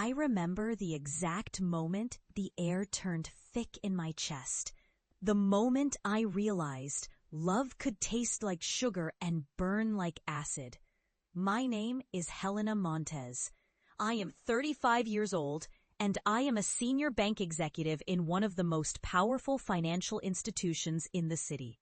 I remember the exact moment the air turned thick in my chest. The moment I realized love could taste like sugar and burn like acid. My name is Helena Montez. I am 35 years old, and I am a senior bank executive in one of the most powerful financial institutions in the city.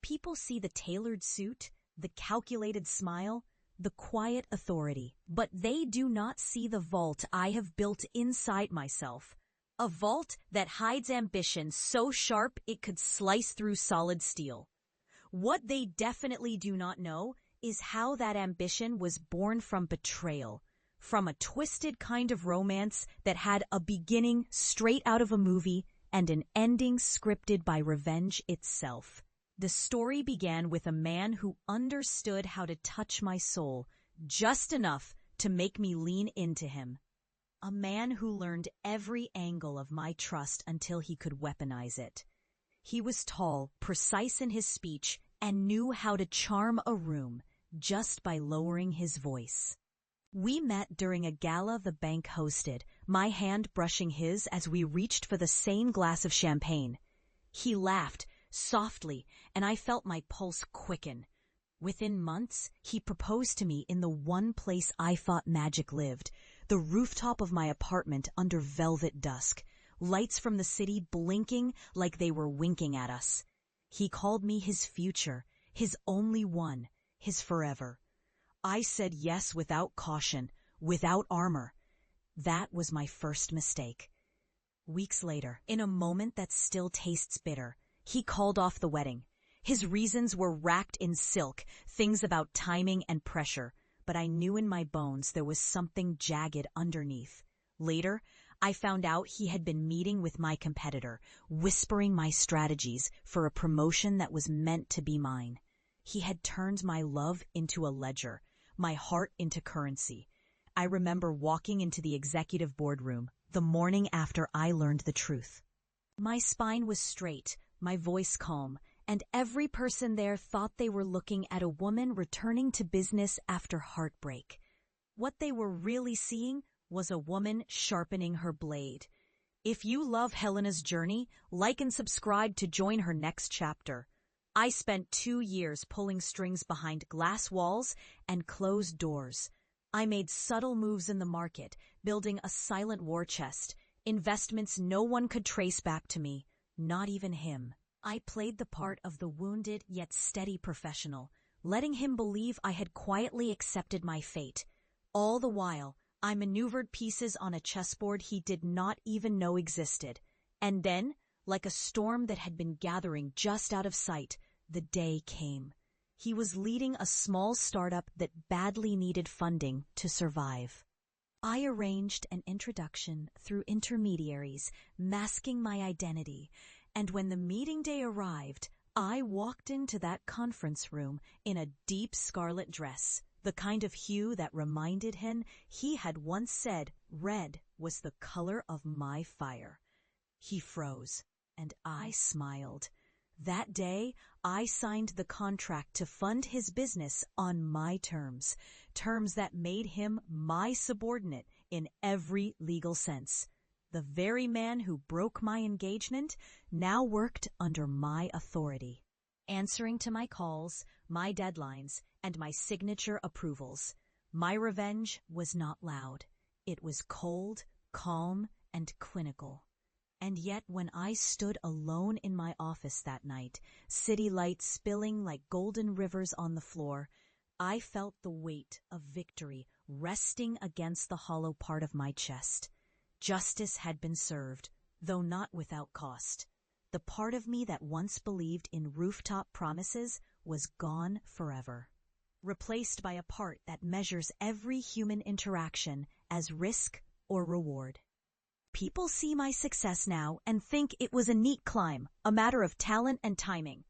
People see the tailored suit, the calculated smile, the quiet authority, but they do not see the vault I have built inside myself. A vault that hides ambition so sharp it could slice through solid steel. What they definitely do not know is how that ambition was born from betrayal, from a twisted kind of romance that had a beginning straight out of a movie and an ending scripted by revenge itself. The story began with a man who understood how to touch my soul just enough to make me lean into him. A man who learned every angle of my trust until he could weaponize it. He was tall, precise in his speech, and knew how to charm a room just by lowering his voice. We met during a gala the bank hosted, my hand brushing his as we reached for the same glass of champagne. He laughed softly, and I felt my pulse quicken. Within months, he proposed to me in the one place I thought magic lived, the rooftop of my apartment under velvet dusk, lights from the city blinking like they were winking at us. He called me his future, his only one, his forever. I said yes without caution, without armor. That was my first mistake. Weeks later, in a moment that still tastes bitter, he called off the wedding. His reasons were racked in silk, things about timing and pressure, but I knew in my bones there was something jagged underneath. Later, I found out he had been meeting with my competitor, whispering my strategies for a promotion that was meant to be mine. He had turned my love into a ledger, my heart into currency. I remember walking into the executive boardroom the morning after I learned the truth. My spine was straight, my voice calm, and every person there thought they were looking at a woman returning to business after heartbreak. What they were really seeing was a woman sharpening her blade. If you love Helena's journey, like and subscribe to join her next chapter. I spent 2 years pulling strings behind glass walls and closed doors. I made subtle moves in the market, building a silent war chest, investments no one could trace back to me, not even him. I played the part of the wounded yet steady professional, letting him believe I had quietly accepted my fate. All the while, I maneuvered pieces on a chessboard he did not even know existed. And then, like a storm that had been gathering just out of sight, the day came. He was leading a small startup that badly needed funding to survive. I arranged an introduction through intermediaries, masking my identity, and when the meeting day arrived, I walked into that conference room in a deep scarlet dress, the kind of hue that reminded him he had once said red was the color of my fire. He froze, and I smiled. That day, I signed the contract to fund his business on my terms, terms that made him my subordinate in every legal sense. The very man who broke my engagement now worked under my authority, answering to my calls, my deadlines, and my signature approvals. My revenge was not loud. It was cold, calm, and clinical. And yet when I stood alone in my office that night, city lights spilling like golden rivers on the floor, I felt the weight of victory resting against the hollow part of my chest. Justice had been served, though not without cost. The part of me that once believed in rooftop promises was gone forever, replaced by a part that measures every human interaction as risk or reward. People see my success now and think it was a neat climb, a matter of talent and timing.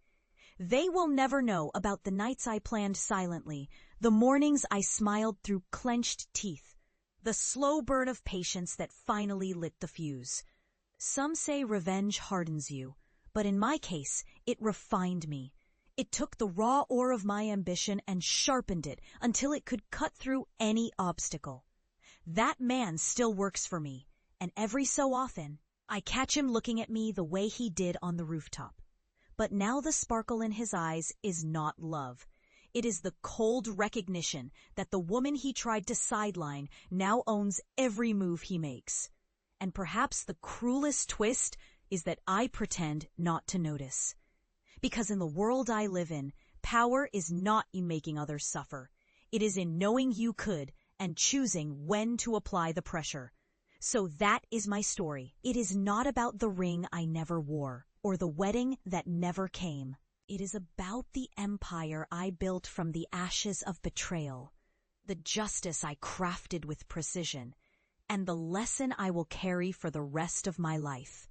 They will never know about the nights I planned silently, the mornings I smiled through clenched teeth, the slow burn of patience that finally lit the fuse. Some say revenge hardens you, but in my case, it refined me. It took the raw ore of my ambition and sharpened it until it could cut through any obstacle. That man still works for me, and every so often, I catch him looking at me the way he did on the rooftop. But now the sparkle in his eyes is not love. It is the cold recognition that the woman he tried to sideline now owns every move he makes. And perhaps the cruelest twist is that I pretend not to notice. Because in the world I live in, power is not in making others suffer. It is in knowing you could and choosing when to apply the pressure. So that is my story. It is not about the ring I never wore or the wedding that never came. It is about the empire I built from the ashes of betrayal, the justice I crafted with precision, and the lesson I will carry for the rest of my life.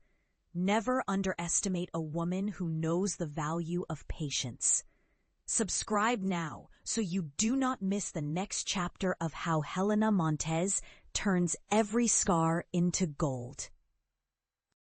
Never underestimate a woman who knows the value of patience. Subscribe now so you do not miss the next chapter of how Helena Montez turns every scar into gold.